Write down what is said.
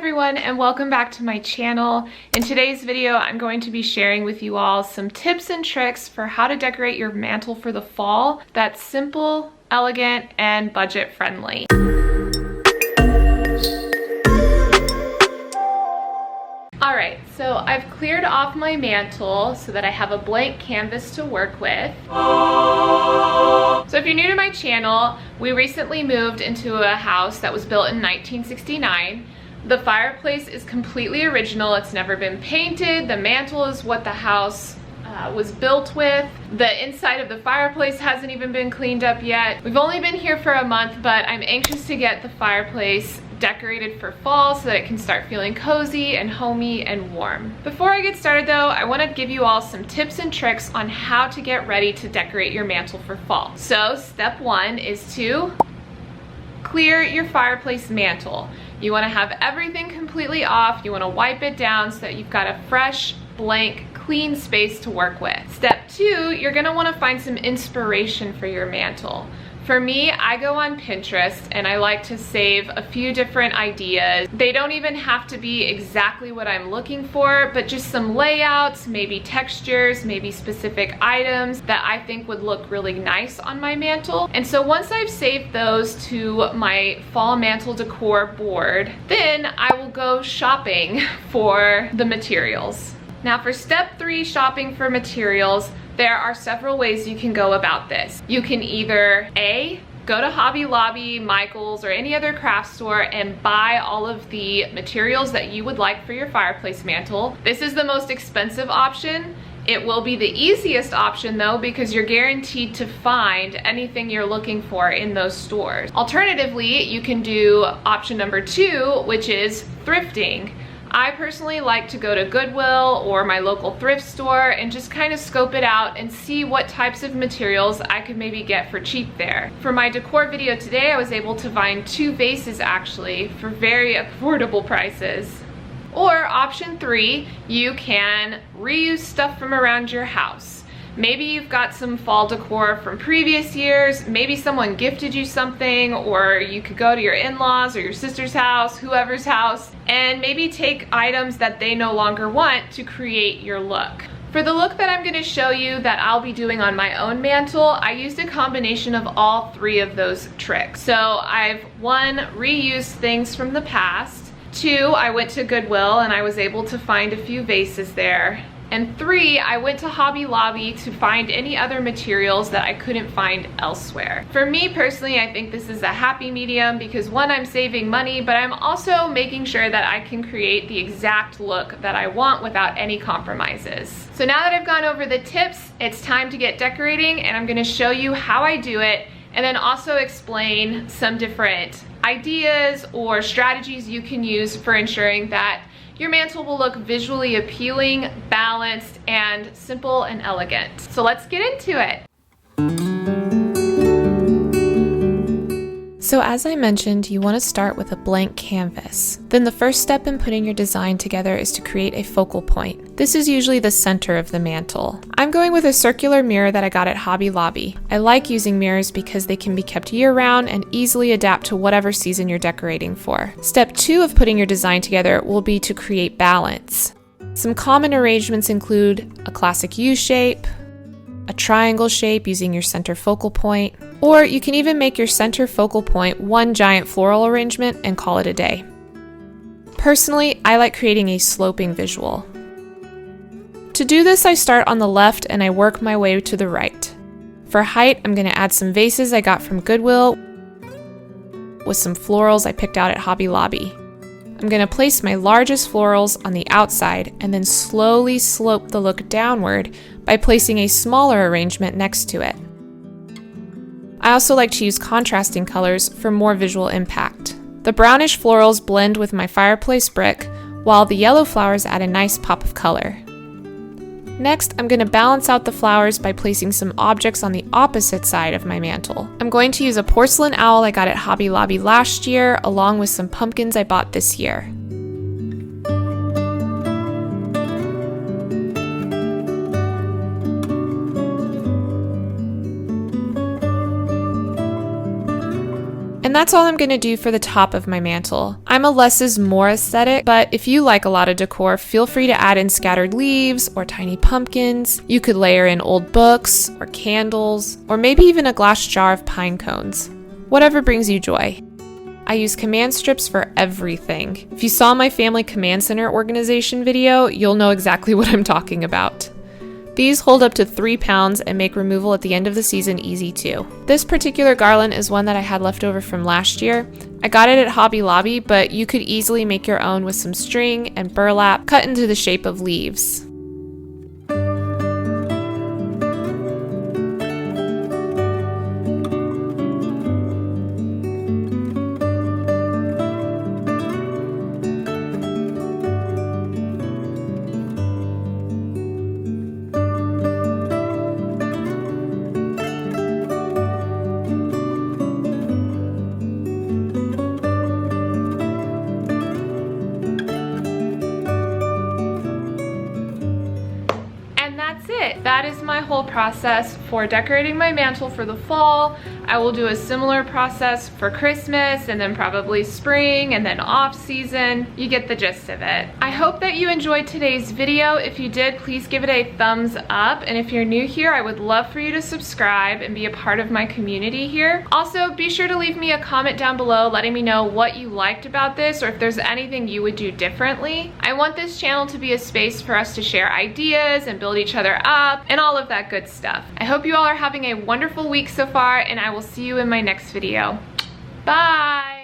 everyone, and welcome back to my channel. In today's video, I'm going to be sharing with you all some tips and tricks for how to decorate your mantle for the fall that's simple, elegant, and budget friendly. Alright, so I've cleared off my mantle so that I have a blank canvas to work with. So if you're new to my channel, we recently moved into a house that was built in 1969. The fireplace is completely original. It's never been painted. The mantle is what the house was built with. The inside of the fireplace hasn't even been cleaned up yet. We've only been here for a month, but I'm anxious to get the fireplace decorated for fall so that it can start feeling cozy and homey and warm. Before I get started though, I want to give you all some tips and tricks on how to get ready to decorate your mantle for fall. So step one is to clear your fireplace mantle. You want to have everything completely off. You want to wipe it down so that you've got a fresh, blank, clean space to work with. Step two, you're going to want to find some inspiration for your mantle. For me, I go on Pinterest and I like to save a few different ideas. They don't even have to be exactly what I'm looking for, but just some layouts, maybe textures, maybe specific items that I think would look really nice on my mantle. And so once I've saved those to my fall mantle decor board, then I will go shopping for the materials. Now for step three, shopping for materials, there are several ways you can go about this. You can either A, go to Hobby Lobby, Michael's, or any other craft store and buy all of the materials that you would like for your fireplace mantle. This is the most expensive option. It will be the easiest option though, because you're guaranteed to find anything you're looking for in those stores. Alternatively, you can do option number two, which is thrifting. I personally like to go to Goodwill or my local thrift store and just kind of scope it out and see what types of materials I could maybe get for cheap there. For my decor video today, I was able to find 2 vases actually for very affordable prices. Or option 3, you can reuse stuff from around your house. Maybe you've got some fall decor from previous years, maybe someone gifted you something, or you could go to your in-laws or your sister's house, whoever's house, and maybe take items that they no longer want to create your look. For the look that I'm going to show you that I'll be doing on my own mantle, I used a combination of all 3 of those tricks. So I've 1, reused things from the past, 2, I went to Goodwill and I was able to find a few vases there. And 3, I went to Hobby Lobby to find any other materials that I couldn't find elsewhere. For me personally, I think this is a happy medium because 1, I'm saving money, but I'm also making sure that I can create the exact look that I want without any compromises. So now that I've gone over the tips, it's time to get decorating, and I'm going to show you how I do it and then also explain some different ideas or strategies you can use for ensuring that your mantle will look visually appealing, balanced, and simple and elegant. So let's get into it. So as I mentioned, you want to start with a blank canvas. Then the first step in putting your design together is to create a focal point. This is usually the center of the mantle. I'm going with a circular mirror that I got at Hobby Lobby. I like using mirrors because they can be kept year-round and easily adapt to whatever season you're decorating for. Step 2 of putting your design together will be to create balance. Some common arrangements include a classic U shape, a triangle shape using your center focal point, or you can even make your center focal point one giant floral arrangement and call it a day. Personally, I like creating a sloping visual. To do this, I start on the left and I work my way to the right. For height, I'm going to add some vases I got from Goodwill with some florals I picked out at Hobby Lobby. I'm going to place my largest florals on the outside and then slowly slope the look downward by placing a smaller arrangement next to it. I also like to use contrasting colors for more visual impact. The brownish florals blend with my fireplace brick, while the yellow flowers add a nice pop of color. Next, I'm going to balance out the flowers by placing some objects on the opposite side of my mantle. I'm going to use a porcelain owl I got at Hobby Lobby last year, along with some pumpkins I bought this year. And that's all I'm gonna do for the top of my mantle. I'm a less is more aesthetic, but if you like a lot of decor, feel free to add in scattered leaves or tiny pumpkins. You could layer in old books or candles, or maybe even a glass jar of pine cones. Whatever brings you joy. I use command strips for everything. If you saw my family command center organization video, you'll know exactly what I'm talking about. These hold up to 3 pounds and make removal at the end of the season easy too. This particular garland is one that I had left over from last year. I got it at Hobby Lobby, but you could easily make your own with some string and burlap cut into the shape of leaves. That is my whole process for decorating my mantle for the fall. I will do a similar process for Christmas and then probably spring and then off season. You get the gist of it. I hope that you enjoyed today's video. If you did, please give it a thumbs up. And if you're new here, I would love for you to subscribe and be a part of my community here. Also, be sure to leave me a comment down below letting me know what you liked about this or if there's anything you would do differently. I want this channel to be a space for us to share ideas and build each other up and all of that good stuff. I hope you all are having a wonderful week so far, and I will see you in my next video. Bye!